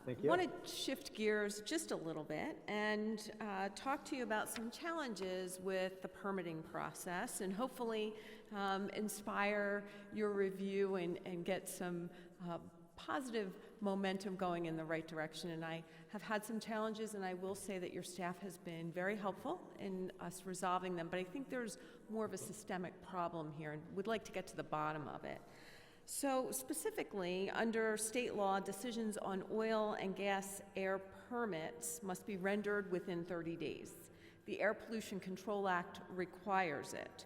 Thank I you. want to shift gears just a little bit and talk to you about some challenges with the permitting process and hopefully inspire your review and get some positive momentum going in the right direction. And I have had some challenges, and I will say that your staff has been very helpful in us resolving them, but I think there's more of a systemic problem here and would like to get to the bottom of it. So specifically, under state law, decisions on oil and gas air permits must be rendered within 30 days. The Air Pollution Control Act requires it.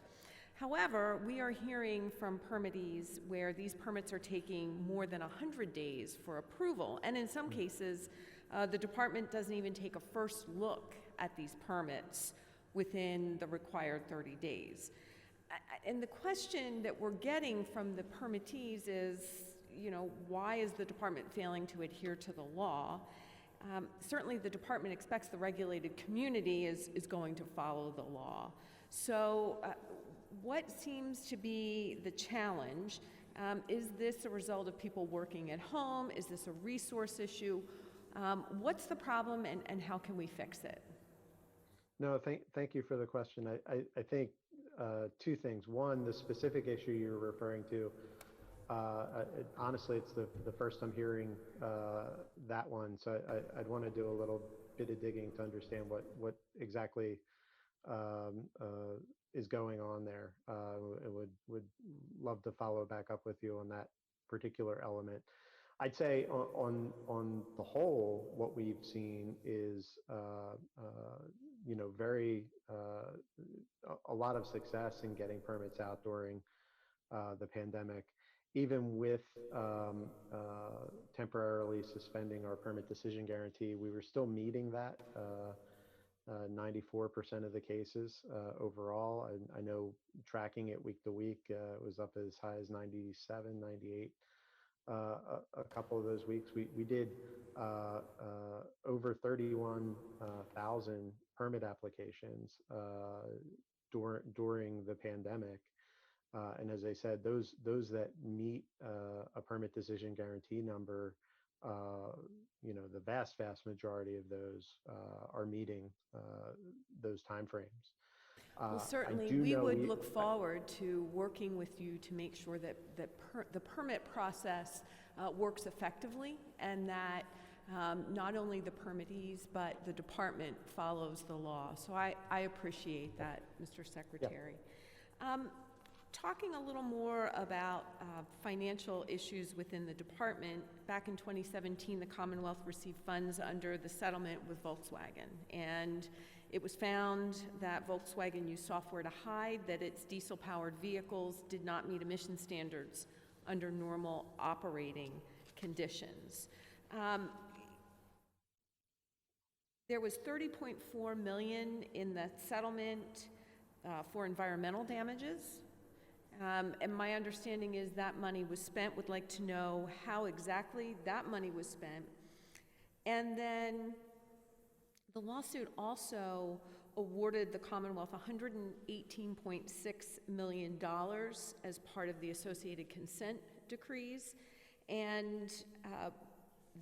However, we are hearing from permittees where these permits are taking more than 100 days for approval, and in some cases, the department doesn't even take a first look at these permits within the required 30 days. And the question that we're getting from the permittees is, why is the department failing to adhere to the law? Certainly the department expects the regulated community is going to follow the law. So what seems to be the challenge? Is this a result of people working at home? Is this a resource issue? What's the problem and how can we fix it? No, thank you for the question. I think two things. One, the specific issue you're referring to, honestly, it's the first I'm hearing that one. So I'd want to do a little bit of digging to understand what exactly is going on there. I would love to follow back up with you on that particular element. I'd say on the whole, what we've seen is very a lot of success in getting permits out during the pandemic, even with temporarily suspending our permit decision guarantee. We were still meeting that 94% of the cases overall. I know tracking it week to week, it was up as high as 97, 98. A couple of those weeks, we did over 31,000 permit applications during the pandemic. And as I said, those that meet a permit decision guarantee number, the vast majority of those are meeting those timeframes. Well, certainly we would look forward to working with you to make sure that the permit process works effectively and that not only the permittees but the department follows the law. So I appreciate that, Mr. Secretary. Yeah. Talking a little more about financial issues within the department, back in 2017, the Commonwealth received funds under the settlement with Volkswagen, and it was found that Volkswagen used software to hide that its diesel-powered vehicles did not meet emission standards under normal operating conditions. There was $30.4 million in the settlement for environmental damages. And my understanding is that money was spent. Would like to know how exactly that money was spent. And then the lawsuit also awarded the Commonwealth $118.6 million as part of the associated consent decrees. And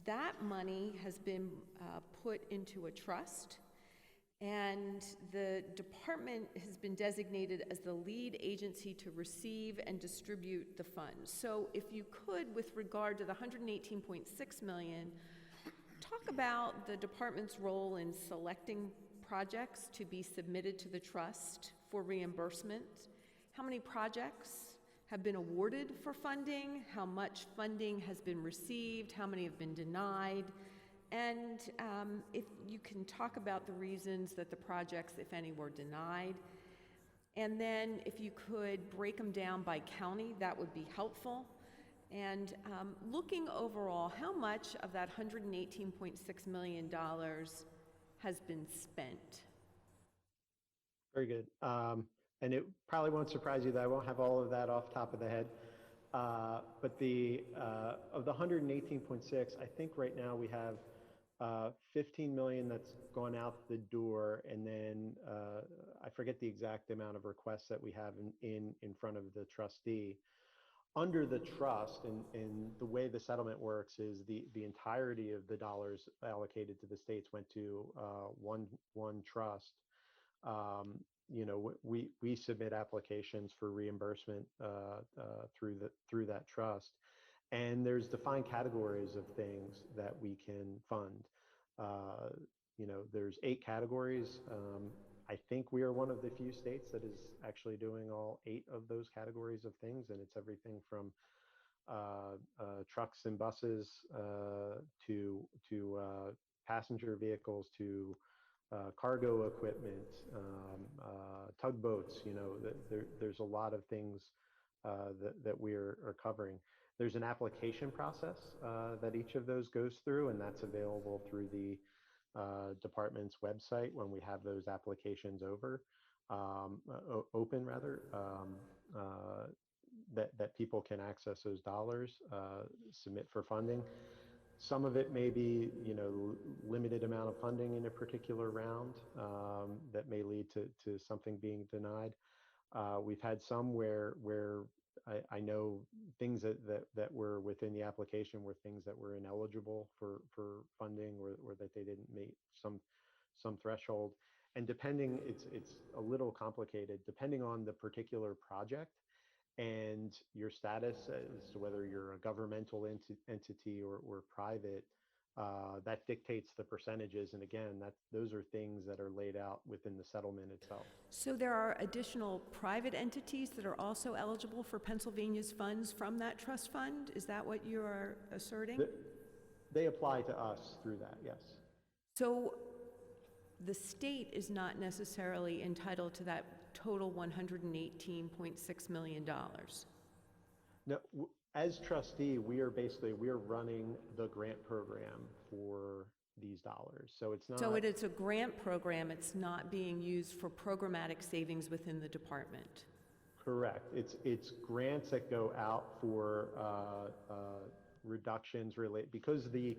that money has been put into a trust. And the department has been designated as the lead agency to receive and distribute the funds. So if you could, with regard to the $118.6 million, talk about the department's role in selecting projects to be submitted to the trust for reimbursement. How many projects have been awarded for funding? How much funding has been received? How many have been denied? And if you can talk about the reasons that the projects, if any, were denied. And then if you could break them down by county, that would be helpful. And looking overall, how much of that $118.6 million has been spent? Very good. And it probably won't surprise you that I won't have all of that off the top of the head. But of the 118.6, I think right now we have 15 million that's gone out the door, and then I forget the exact amount of requests that we have in front of the trustee. under the trust, and the way the settlement works is the entirety of the dollars allocated to the states went to one trust. We submit applications for reimbursement through that trust, and there's defined categories of things that we can fund. There's 8 categories. I think we are one of the few states that is actually doing all 8 of those categories of things, and it's everything from trucks and buses to passenger vehicles to cargo equipment, tugboats. There's a lot of things that we are covering. There's an application process that each of those goes through, and that's available through the department's website when we have those applications open rather, that people can access those dollars, submit for funding. Some of it may be, limited amount of funding in a particular round that may lead to something being denied. We've had some where I know things that were within the application were things that were ineligible for funding, or that they didn't meet some threshold. And depending, it's a little complicated, depending on the particular project and your status as to whether you're a governmental entity or private, that dictates the percentages. And again, those are things that are laid out within the settlement itself. So there are additional private entities that are also eligible for Pennsylvania's funds from that trust fund? Is that what you are asserting? They apply to us through that, yes. So the state is not necessarily entitled to that total $118.6 million. No, as trustee, we are running the grant program for these dollars. So it's not. So it's a grant program. It's not being used for programmatic savings within the department. Correct. It's grants that go out for reductions related, because the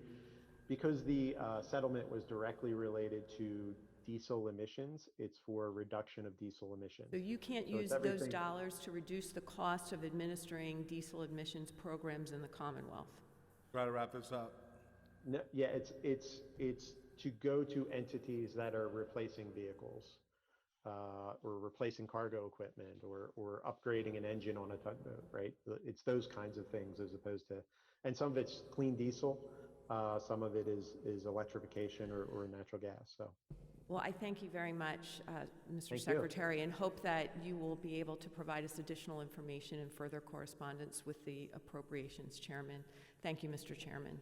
settlement was directly related to diesel emissions. It's for reduction of diesel emissions. So you can't use those dollars to reduce the cost of administering diesel emissions programs in the Commonwealth. Try to wrap this up. No, yeah, it's to go to entities that are replacing vehicles, or replacing cargo equipment, or upgrading an engine on a tugboat, right? It's those kinds of things, as opposed to, and some of it's clean diesel, some of it is electrification or natural gas. So. Well, I thank you very much, Mr. Thank Secretary, and hope that you will be able to provide us additional information and further correspondence with the Appropriations Chairman. Thank you, Mr. Chairman.